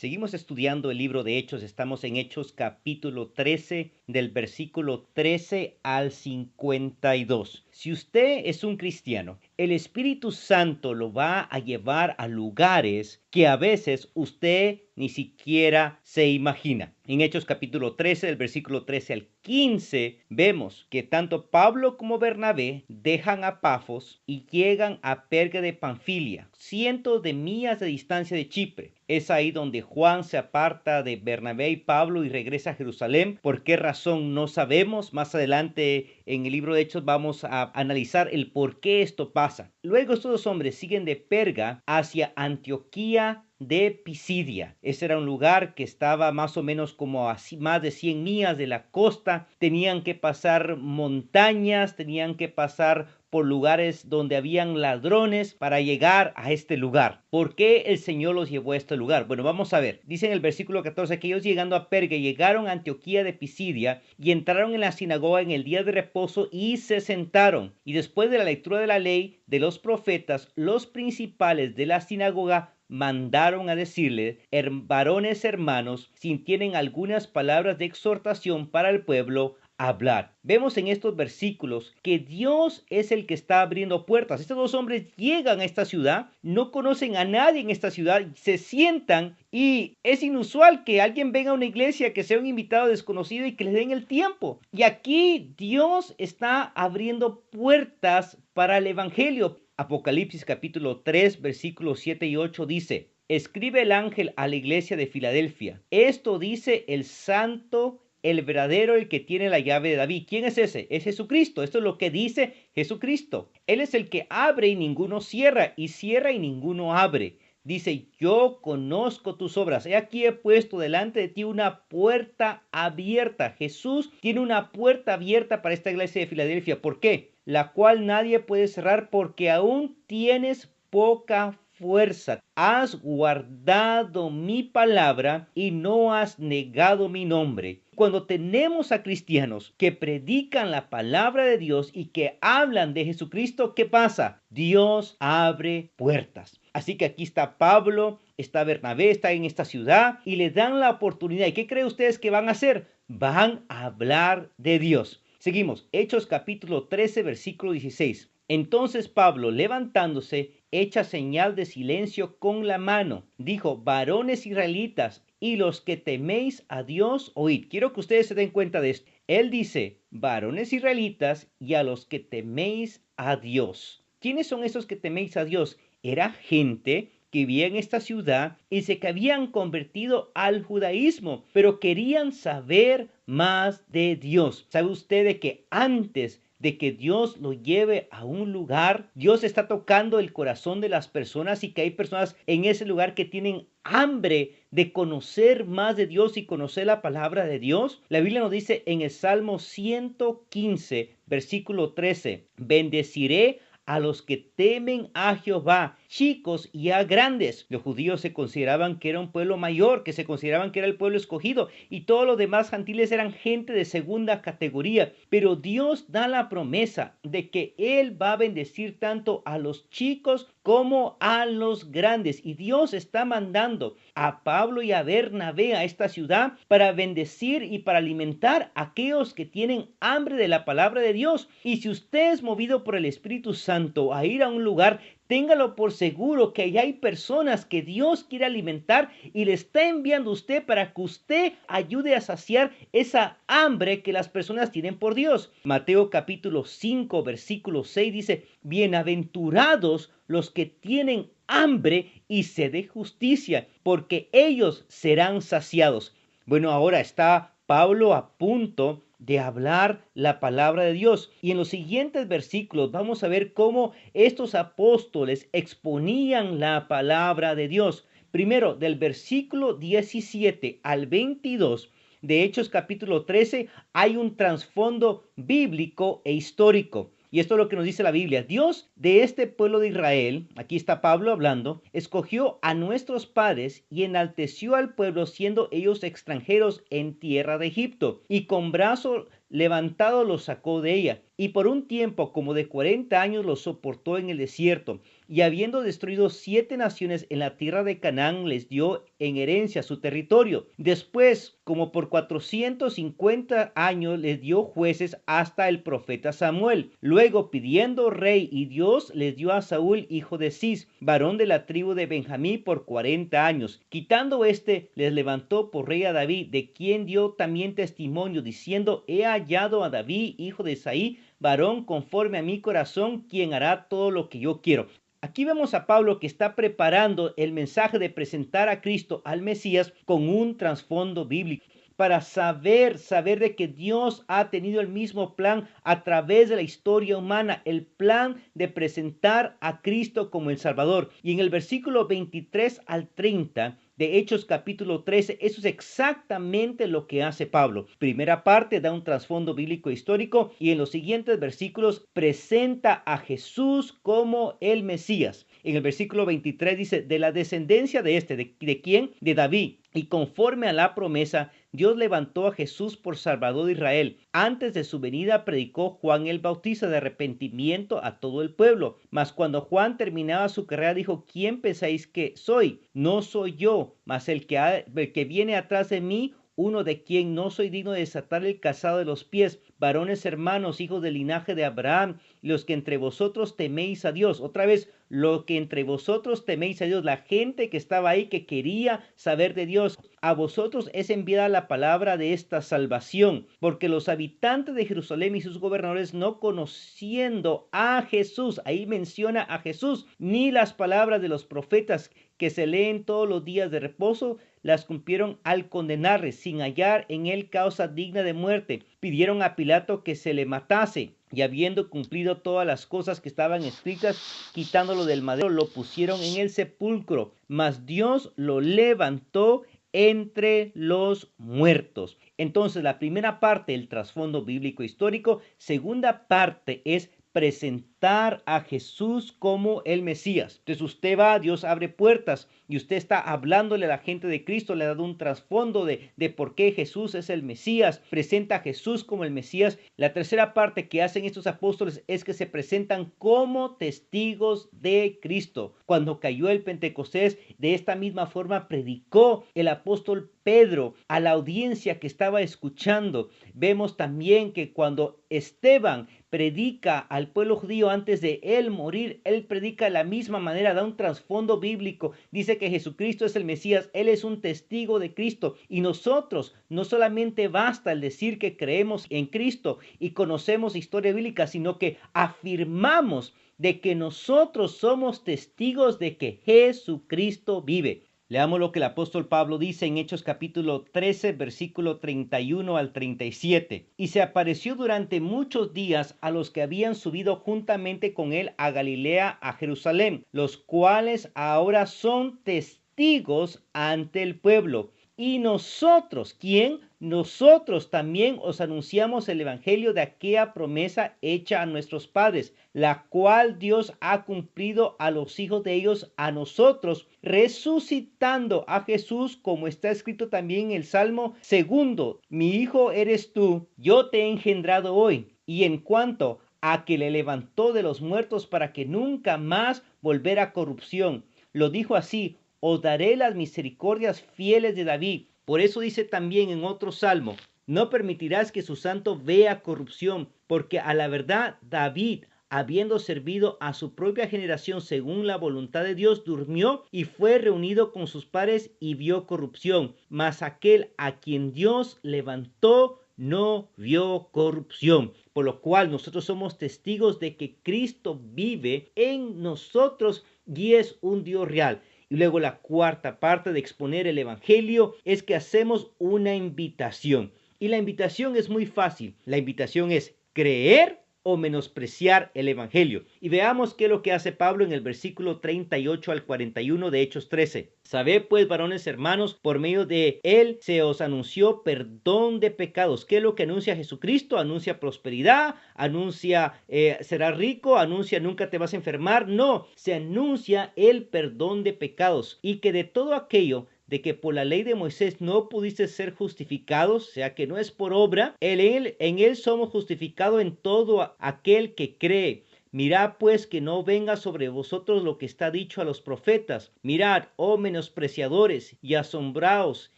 Seguimos estudiando el libro de Hechos, estamos en Hechos capítulo 13, del versículo 13 al 52. Si usted es un cristiano, el Espíritu Santo lo va a llevar a lugares que a veces usted ni siquiera se imagina. En Hechos capítulo 13, del versículo 13 al 15, vemos que tanto Pablo como Bernabé dejan a Pafos y llegan a Perga de Panfilia, cientos de millas de distancia de Chipre. Es ahí donde Juan se aparta de Bernabé y Pablo y regresa a Jerusalén. ¿Por qué razón? No sabemos. Más adelante en el libro de Hechos vamos a analizar el por qué esto pasa. Luego estos dos hombres siguen de Perga hacia Antioquía de Pisidia. Ese era un lugar que estaba más o menos como a más de 100 millas de la costa. Tenían que pasar montañas, tenían que pasar por lugares donde habían ladrones para llegar a este lugar. ¿Por qué el Señor los llevó a este lugar? Bueno, vamos a ver. Dice en el versículo 14 que ellos llegando a Perga llegaron a Antioquía de Pisidia y entraron en la sinagoga en el día de reposo y se sentaron. Y después de la lectura de la ley de los profetas, los principales de la sinagoga mandaron a decirle, varones hermanos, si tienen algunas palabras de exhortación para el pueblo, hablar. Vemos en estos versículos que Dios es el que está abriendo puertas. Estos dos hombres llegan a esta ciudad, no conocen a nadie en esta ciudad, se sientan y es inusual que alguien venga a una iglesia, que sea un invitado desconocido y que le den el tiempo. Y aquí Dios está abriendo puertas para el evangelio. Apocalipsis capítulo 3 versículos 7 y 8 dice: escribe el ángel a la iglesia de Filadelfia. Esto dice el santo, el verdadero, el que tiene la llave de David. ¿Quién es ese? Es Jesucristo. Esto es lo que dice Jesucristo. Él es el que abre y ninguno cierra, y cierra y ninguno abre. Dice, yo conozco tus obras. He aquí he puesto delante de ti una puerta abierta. Jesús tiene una puerta abierta para esta iglesia de Filadelfia. ¿Por qué? La cual nadie puede cerrar, porque aún tienes poca fuerza. Has guardado mi palabra y no has negado mi nombre. Cuando tenemos a cristianos que predican la palabra de Dios y que hablan de Jesucristo, ¿qué pasa? Dios abre puertas. Así que aquí está Pablo, está Bernabé, está en esta ciudad y le dan la oportunidad. ¿Y qué creen ustedes que van a hacer? Van a hablar de Dios. Seguimos, Hechos capítulo 13, versículo 16. Entonces Pablo, levantándose, hecha señal de silencio con la mano, dijo, varones israelitas, y los que teméis a Dios, oíd. Quiero que ustedes se den cuenta de esto. Él dice, varones israelitas, y a los que teméis a Dios. ¿Quiénes son esos que teméis a Dios? Era gente que vivía en esta ciudad y se habían convertido al judaísmo, pero querían saber más de Dios. ¿Sabe usted de que antes de que Dios lo lleve a un lugar, Dios está tocando el corazón de las personas y que hay personas en ese lugar que tienen hambre de conocer más de Dios y conocer la palabra de Dios? La Biblia nos dice en el Salmo 115, versículo 13, bendeciré a los que temen a Jehová, chicos y a grandes. Los judíos se consideraban que era un pueblo mayor, que se consideraban que era el pueblo escogido, y todos los demás gentiles eran gente de segunda categoría. Pero Dios da la promesa de que Él va a bendecir tanto a los chicos como a los grandes. Y Dios está mandando a Pablo y a Bernabé a esta ciudad para bendecir y para alimentar a aquellos que tienen hambre de la palabra de Dios. Y si usted es movido por el Espíritu Santo a ir a un lugar, téngalo por seguro que allá hay personas que Dios quiere alimentar y le está enviando a usted para que usted ayude a saciar esa hambre que las personas tienen por Dios. Mateo capítulo 5 versículo 6 dice, bienaventurados los que tienen hambre y sed de justicia, porque ellos serán saciados. Bueno, ahora está Pablo a punto de hablar la palabra de Dios. Y en los siguientes versículos vamos a ver cómo estos apóstoles exponían la palabra de Dios. Primero, del versículo 17 al 22 de Hechos capítulo 13, hay un trasfondo bíblico e histórico. Y esto es lo que nos dice la Biblia. Dios de este pueblo de Israel, aquí está Pablo hablando, escogió a nuestros padres y enalteció al pueblo siendo ellos extranjeros en tierra de Egipto. Y con brazo levantado los sacó de ella. Y por un tiempo como de 40 años los soportó en el desierto. y habiendo destruido 7 naciones en la tierra de Canaán, les dio en herencia su territorio. Después, como por 450 años, les dio jueces hasta el profeta Samuel. Luego, pidiendo rey, y Dios les dio a Saúl, hijo de Cis, varón de la tribu de Benjamín, por 40 años. Quitando les levantó por rey a David, de quien dio también testimonio, diciendo: he hallado a David, hijo de Isaí, varón conforme a mi corazón, quien hará todo lo que yo quiero. Aquí vemos a Pablo que está preparando el mensaje de presentar a Cristo, al Mesías, con un trasfondo bíblico, para saber de que Dios ha tenido el mismo plan a través de la historia humana, el plan de presentar a Cristo como el Salvador. Y en el versículo 23 al 30 de Hechos capítulo 13, eso es exactamente lo que hace Pablo. Primera parte da un trasfondo bíblico histórico, y en los siguientes versículos presenta a Jesús como el Mesías. En el versículo 23 dice: de la descendencia ¿de quién? De David. Y conforme a la promesa, Dios levantó a Jesús por Salvador de Israel. Antes de su venida predicó Juan el Bautista de arrepentimiento a todo el pueblo. Mas cuando Juan terminaba su carrera, dijo: ¿quién pensáis que soy? No soy yo, mas el que viene atrás de mí, uno de quien no soy digno de desatar el calzado de los pies. Varones hermanos, hijos del linaje de Abraham, los que entre vosotros teméis a Dios. Otra vez, lo que entre vosotros teméis a Dios, la gente que estaba ahí, que quería saber de Dios. A vosotros es enviada la palabra de esta salvación, porque los habitantes de Jerusalén y sus gobernadores, no conociendo a Jesús, ahí menciona a Jesús, ni las palabras de los profetas que se leen todos los días de reposo, las cumplieron al condenarle, sin hallar en él causa digna de muerte. Pidieron a Pilato que se le matase, y habiendo cumplido todas las cosas que estaban escritas, quitándolo del madero, lo pusieron en el sepulcro. Mas Dios lo levantó entre los muertos. Entonces, la primera parte, el trasfondo bíblico histórico. Segunda parte es presentar a Jesús como el Mesías. Entonces usted va, Dios abre puertas y usted está hablándole a la gente de Cristo, le ha dado un trasfondo de por qué Jesús es el Mesías, presenta a Jesús como el Mesías. La tercera parte que hacen estos apóstoles es que se presentan como testigos de Cristo. Cuando cayó el Pentecostés, de esta misma forma predicó el apóstol Pedro a la audiencia que estaba escuchando. Vemos también que cuando Esteban predica al pueblo judío antes de él morir, él predica de la misma manera, da un trasfondo bíblico, dice que Jesucristo es el Mesías, él es un testigo de Cristo, y nosotros no solamente basta el decir que creemos en Cristo y conocemos historia bíblica, sino que afirmamos de que nosotros somos testigos de que Jesucristo vive. Leamos lo que el apóstol Pablo dice en Hechos capítulo 13, versículo 31 al 37. Y se apareció durante muchos días a los que habían subido juntamente con él a Galilea, a Jerusalén, los cuales ahora son testigos ante el pueblo. Y nosotros, ¿quién? Nosotros también os anunciamos el evangelio de aquella promesa hecha a nuestros padres, la cual Dios ha cumplido a los hijos de ellos, a nosotros, resucitando a Jesús, como está escrito también en el Salmo 2: mi hijo eres tú, yo te he engendrado hoy. Y en cuanto a que le levantó de los muertos para que nunca más volviera a corrupción, lo dijo así: os daré las misericordias fieles de David. Por eso dice también en otro salmo: no permitirás que su santo vea corrupción, porque a la verdad David, habiendo servido a su propia generación según la voluntad de Dios, durmió y fue reunido con sus padres y vio corrupción. Mas aquel a quien Dios levantó no vio corrupción. Por lo cual nosotros somos testigos de que Cristo vive en nosotros y es un Dios real. Y luego la cuarta parte de exponer el evangelio es que hacemos una invitación. Y la invitación es muy fácil. La invitación es creer o menospreciar el evangelio. Y veamos qué es lo que hace Pablo en el versículo 38 al 41 de Hechos 13. Sabed pues, varones hermanos, por medio de él se os anunció perdón de pecados. ¿Qué es lo que anuncia Jesucristo? Anuncia prosperidad, anuncia serás rico, anuncia nunca te vas a enfermar. No, se anuncia el perdón de pecados, y que de todo aquello de que por la ley de Moisés no pudiste ser justificados, o sea que no es por obra, en él somos justificados en todo aquel que cree, Mirad pues que no venga sobre vosotros lo que está dicho a los profetas. Mirad, oh menospreciadores, y asombraos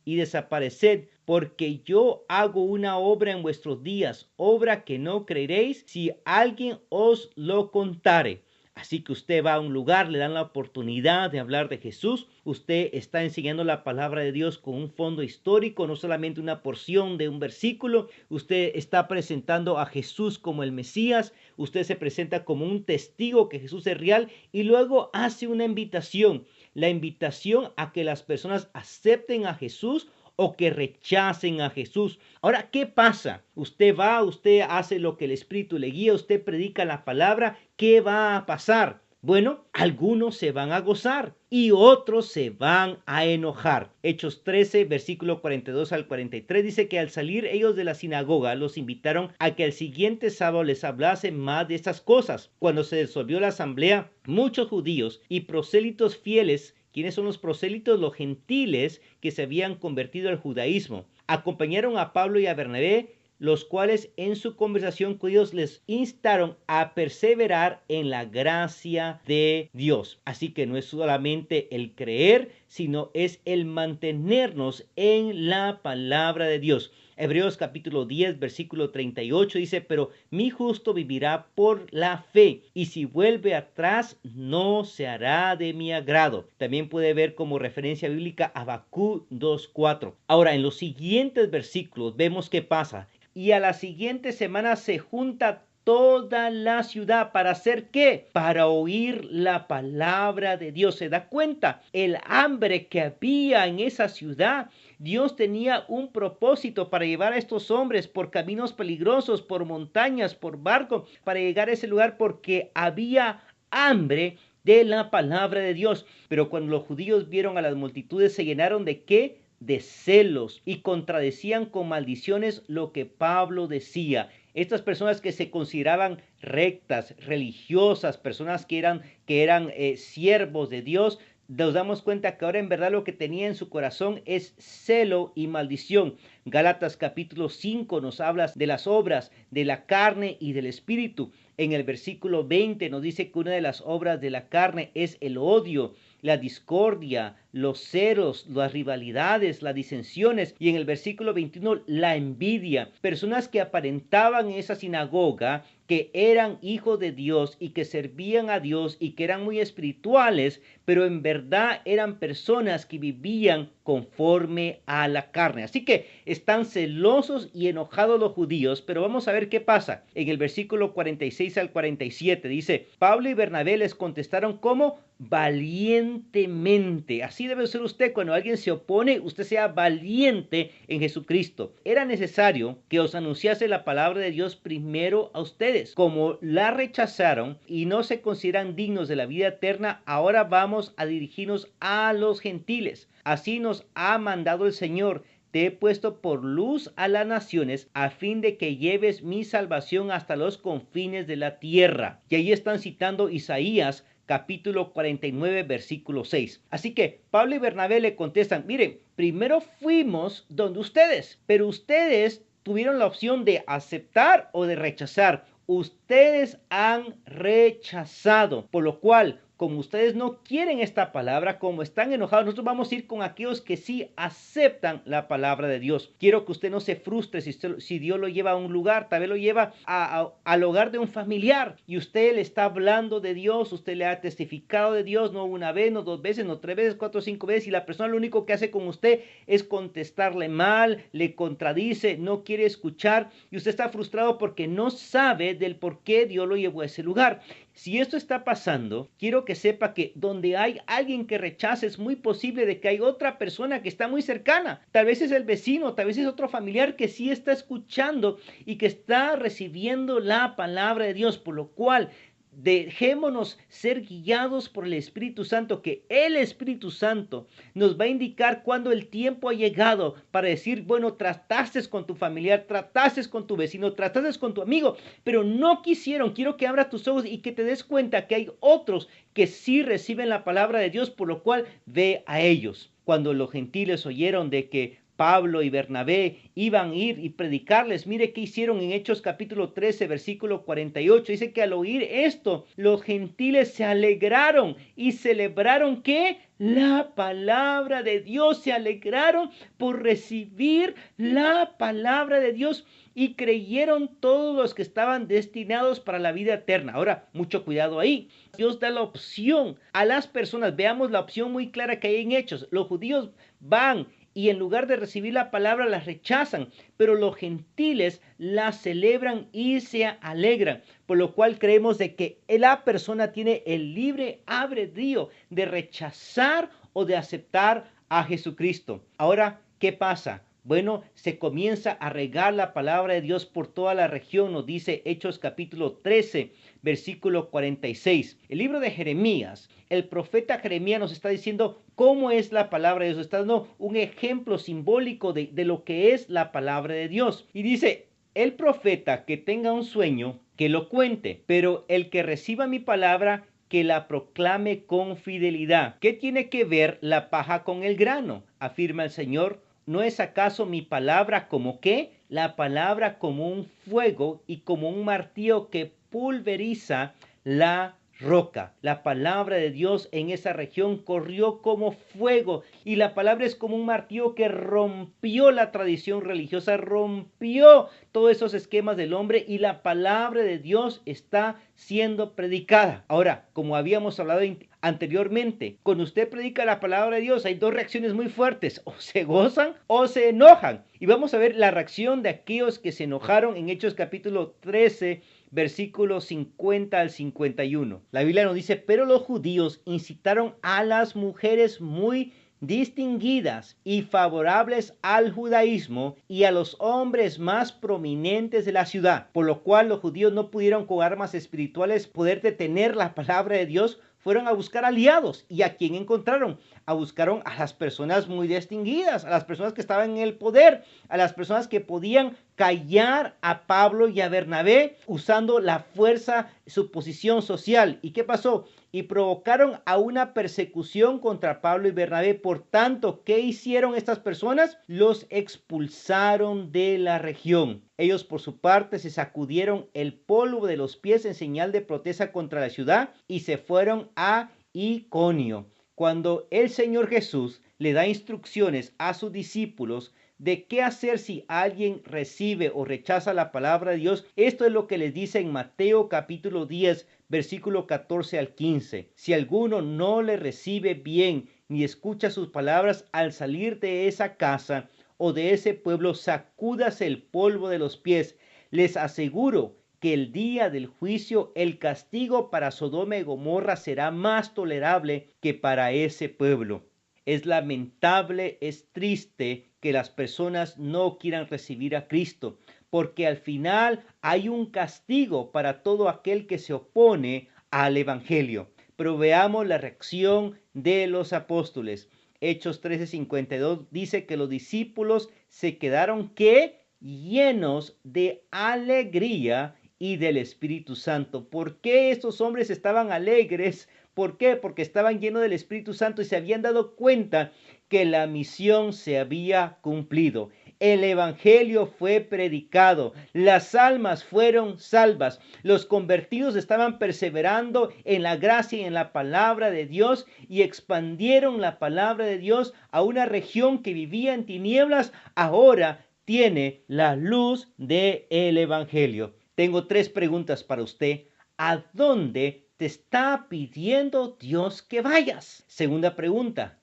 y desapareced, porque yo hago una obra en vuestros días, obra que no creeréis si alguien os lo contare. Así que usted va a un lugar, le dan la oportunidad de hablar de Jesús, usted está enseñando la palabra de Dios con un fondo histórico, no solamente una porción de un versículo, usted está presentando a Jesús como el Mesías, usted se presenta como un testigo que Jesús es real y luego hace una invitación, la invitación a que las personas acepten a Jesús o que rechacen a Jesús. Ahora, ¿qué pasa? Usted va, usted hace lo que el Espíritu le guía, usted predica la palabra. ¿Qué va a pasar? Bueno, algunos se van a gozar y otros se van a enojar. Hechos 13, versículo 42 al 43 dice que al salir ellos de la sinagoga los invitaron a que el siguiente sábado les hablase más de estas cosas. Cuando se disolvió la asamblea, muchos judíos y prosélitos fieles. ¿Quiénes son los prosélitos? Los gentiles que se habían convertido al judaísmo. Acompañaron a Pablo y a Bernabé, los cuales en su conversación con Dios les instaron a perseverar en la gracia de Dios. Así que no es solamente el creer, sino es el mantenernos en la palabra de Dios. Hebreos capítulo 10, versículo 38 dice, pero mi justo vivirá por la fe, y si vuelve atrás no se hará de mi agrado. También puede ver como referencia bíblica Habacuc 2:4. Ahora, en los siguientes versículos vemos qué pasa. Y a la siguiente semana se junta toda la ciudad. ¿Para hacer qué? Para oír la palabra de Dios. ¿Se da cuenta? El hambre que había en esa ciudad. Dios tenía un propósito para llevar a estos hombres por caminos peligrosos, por montañas, por barco, para llegar a ese lugar porque había hambre de la palabra de Dios. Pero cuando los judíos vieron a las multitudes, se llenaron ¿de qué? De celos y contradecían con maldiciones lo que Pablo decía. Estas personas que se consideraban rectas, religiosas, personas que eran siervos de Dios, nos damos cuenta que ahora en verdad lo que tenía en su corazón es celo y maldición. Gálatas capítulo 5 nos habla de las obras de la carne y del espíritu. En el versículo 20 nos dice que una de las obras de la carne es el odio, la discordia, los celos, las rivalidades, las disensiones. Y en el versículo 21, la envidia. Personas que aparentaban en esa sinagoga que eran hijos de Dios y que servían a Dios y que eran muy espirituales, pero en verdad eran personas que vivían conforme a la carne. Así que están celosos y enojados los judíos, pero vamos a ver qué pasa. En el versículo 46 al 47 dice, Pablo y Bernabé les contestaron como valientemente. Así debe ser usted cuando alguien se opone, usted sea valiente en Jesucristo. Era necesario que os anunciase la palabra de Dios primero a ustedes. Como la rechazaron y no se consideran dignos de la vida eterna, ahora vamos a dirigirnos a los gentiles. Así nos ha mandado el Señor. Te he puesto por luz a las naciones a fin de que lleves mi salvación hasta los confines de la tierra. Y ahí están citando Isaías capítulo 49, versículo 6. Así que Pablo y Bernabé le contestan, miren, primero fuimos donde ustedes, pero ustedes tuvieron la opción de aceptar o de rechazar. Ustedes han rechazado, por lo cual, como ustedes no quieren esta palabra, como están enojados, nosotros vamos a ir con aquellos que sí aceptan la palabra de Dios. Quiero que usted no se frustre si Dios lo lleva a un lugar, tal vez lo lleva al hogar de un familiar y usted le está hablando de Dios, usted le ha testificado de Dios, no una vez, no dos veces, no tres veces, cuatro, cinco veces, y la persona lo único que hace con usted es contestarle mal, le contradice, no quiere escuchar y usted está frustrado porque no sabe del por qué Dios lo llevó a ese lugar. Si esto está pasando, quiero que sepa que donde hay alguien que rechaza, es muy posible de que hay otra persona que está muy cercana. Tal vez es el vecino, tal vez es otro familiar que sí está escuchando y que está recibiendo la palabra de Dios, por lo cual dejémonos ser guiados por el Espíritu Santo, que el Espíritu Santo nos va a indicar cuando el tiempo ha llegado para decir, bueno, trataste con tu familiar, trataste con tu vecino, trataste con tu amigo, pero no quisieron. Quiero que abra tus ojos y que te des cuenta que hay otros que sí reciben la palabra de Dios, por lo cual ve a ellos. Cuando los gentiles oyeron de que Pablo y Bernabé iban a ir y predicarles. Mire qué hicieron en Hechos capítulo 13, versículo 48. Dice que al oír esto, los gentiles se alegraron y celebraron que la palabra de Dios. Se alegraron por recibir la palabra de Dios y creyeron todos los que estaban destinados para la vida eterna. Ahora, mucho cuidado ahí. Dios da la opción a las personas. Veamos la opción muy clara que hay en Hechos. Los judíos van y en lugar de recibir la palabra la rechazan, pero los gentiles la celebran y se alegran, por lo cual creemos de que la persona tiene el libre albedrío de rechazar o de aceptar a Jesucristo. Ahora, ¿qué pasa? Bueno, se comienza a regar la palabra de Dios por toda la región, nos dice Hechos capítulo 13, versículo 46. El libro de Jeremías, el profeta Jeremías nos está diciendo cómo es la palabra de Dios, está dando un ejemplo simbólico de lo que es la palabra de Dios. Y dice, el profeta que tenga un sueño, que lo cuente, pero el que reciba mi palabra, que la proclame con fidelidad. ¿Qué tiene que ver la paja con el grano? Afirma el Señor. ¿No es acaso mi palabra como qué? La palabra como un fuego y como un martillo que pulveriza la roca. La palabra de Dios en esa región corrió como fuego y la palabra es como un martillo que rompió la tradición religiosa, rompió todos esos esquemas del hombre y la palabra de Dios está siendo predicada. Ahora, como habíamos hablado anteriormente, cuando usted predica la palabra de Dios hay dos reacciones muy fuertes, o se gozan o se enojan. Y vamos a ver la reacción de aquellos que se enojaron en Hechos capítulo 13, versículos 50 al 51. La Biblia nos dice, pero los judíos incitaron a las mujeres muy distinguidas y favorables al judaísmo y a los hombres más prominentes de la ciudad, por lo cual los judíos no pudieron con armas espirituales poder detener la palabra de Dios. Fueron a buscar aliados. ¿Y a quién encontraron? Buscaron a las personas muy distinguidas, a las personas que estaban en el poder, a las personas que podían callar a Pablo y a Bernabé usando la fuerza, su posición social. ¿Y qué pasó? Y provocaron a una persecución contra Pablo y Bernabé. Por tanto, ¿qué hicieron estas personas? Los expulsaron de la región. Ellos por su parte se sacudieron el polvo de los pies en señal de protesta contra la ciudad y se fueron a Iconio. Cuando el Señor Jesús le da instrucciones a sus discípulos de qué hacer si alguien recibe o rechaza la palabra de Dios, esto es lo que les dice en Mateo capítulo 10, versículo 14 al 15. Si alguno no le recibe bien ni escucha sus palabras al salir de esa casa o de ese pueblo, sacúdase el polvo de los pies. Les aseguro que el día del juicio el castigo para Sodoma y Gomorra será más tolerable que para ese pueblo. Es lamentable, es triste que las personas no quieran recibir a Cristo, porque al final hay un castigo para todo aquel que se opone al Evangelio. Pero veamos la reacción de los apóstoles. Hechos 13:52 dice que los discípulos se quedaron ¿qué? Llenos de alegría y del Espíritu Santo. ¿Por qué estos hombres estaban alegres? ¿Por qué? Porque estaban llenos del Espíritu Santo y se habían dado cuenta que la misión se había cumplido. El Evangelio fue predicado, las almas fueron salvas, los convertidos estaban perseverando en la gracia y en la palabra de Dios y expandieron la palabra de Dios a una región que vivía en tinieblas, ahora tiene la luz del Evangelio. Tengo 3 preguntas para usted. ¿A dónde te está pidiendo Dios que vayas? Segunda pregunta.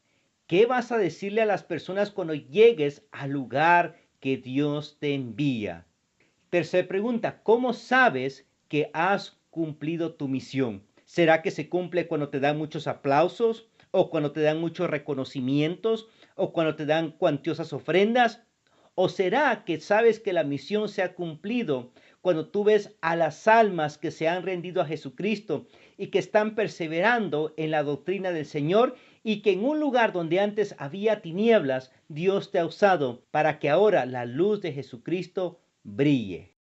¿Qué vas a decirle a las personas cuando llegues al lugar que Dios te envía? Tercera pregunta. ¿Cómo sabes que has cumplido tu misión? ¿Será que se cumple cuando te dan muchos aplausos? ¿O cuando te dan muchos reconocimientos? ¿O cuando te dan cuantiosas ofrendas? ¿O será que sabes que la misión se ha cumplido cuando tú ves a las almas que se han rendido a Jesucristo y que están perseverando en la doctrina del Señor y que en un lugar donde antes había tinieblas, Dios te ha usado para que ahora la luz de Jesucristo brille?